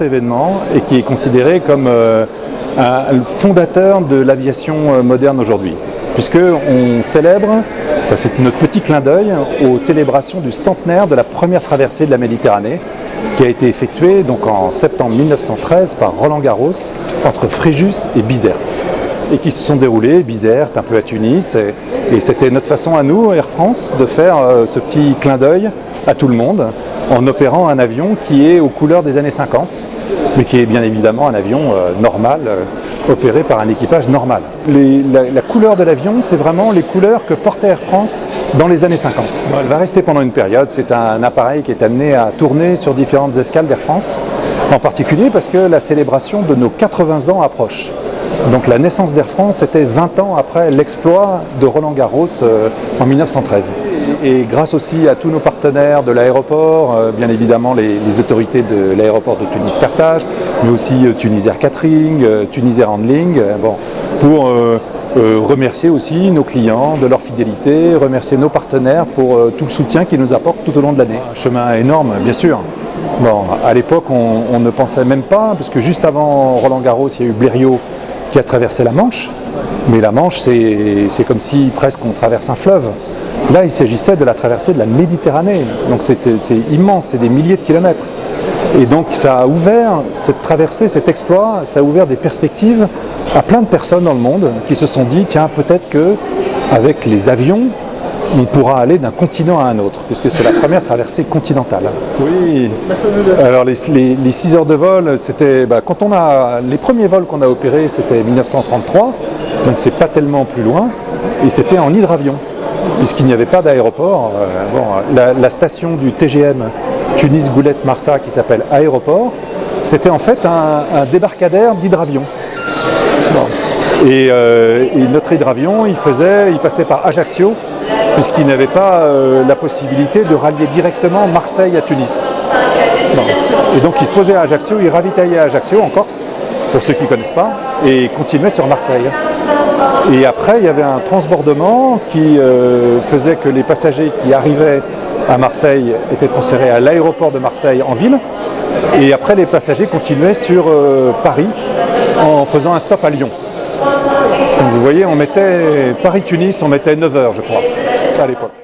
grand événement et qui est considéré comme un fondateur de l'aviation moderne aujourd'hui. Puisqu'on célèbre, c'est notre petit clin d'œil aux célébrations du centenaire de la première traversée de la Méditerranée qui a été effectuée donc en septembre 1913 par Roland Garros entre Fréjus et Bizerte et qui se sont déroulées, Bizerte, un peu à Tunis, et c'était notre façon à nous, Air France, de faire ce petit clin d'œil à tout le monde en opérant un avion qui est aux couleurs des années 50, mais qui est bien évidemment un avion normal, opéré par un équipage normal. La couleur de l'avion, c'est vraiment les couleurs que portait Air France dans les années 50. Elle va rester pendant une période, c'est un appareil qui est amené à tourner sur différentes escales d'Air France, en particulier parce que la célébration de nos 80 ans approche. Donc la naissance d'Air France, c'était 20 ans après l'exploit de Roland Garros en 1913. Et grâce aussi à tous nos partenaires de l'aéroport, bien évidemment les autorités de l'aéroport de Tunis-Carthage, mais aussi Tunis Air Catering, Tunis Air Handling, pour remercier aussi nos clients de leur fidélité, remercier nos partenaires pour tout le soutien qu'ils nous apportent tout au long de l'année. Un chemin énorme, bien sûr. Bon, à l'époque, on ne pensait même pas, parce que juste avant Roland Garros, il y a eu Blériot qui a traversé la Manche, mais la Manche, c'est comme si presque on traverse un fleuve. Là, il s'agissait de la traversée de la Méditerranée, donc c'est immense, c'est des milliers de kilomètres. Et donc ça a ouvert, cette traversée, cet exploit, ça a ouvert des perspectives à plein de personnes dans le monde qui se sont dit, tiens, peut-être qu'avec les avions, on pourra aller d'un continent à un autre, puisque c'est la première traversée continentale. Oui, alors les 6 heures de vol, c'était, quand les premiers vols qu'on a opérés, c'était 1933, donc c'est pas tellement plus loin, et c'était en hydravion, puisqu'il n'y avait pas d'aéroport. La station du TGM Tunis-Goulette-Marsa, qui s'appelle Aéroport, c'était en fait un débarcadère d'hydravion. Et notre hydravion, il passait par Ajaccio, puisqu'il n'avait pas la possibilité de rallier directement Marseille à Tunis. Et donc il se posait à Ajaccio, il ravitaillait à Ajaccio, en Corse, pour ceux qui ne connaissent pas, et continuait sur Marseille. Et après, il y avait un transbordement qui faisait que les passagers qui arrivaient à Marseille étaient transférés à l'aéroport de Marseille en ville, et après les passagers continuaient sur Paris en faisant un stop à Lyon. Donc vous voyez, on mettait Paris-Tunis, on mettait 9 heures, je crois, à l'époque.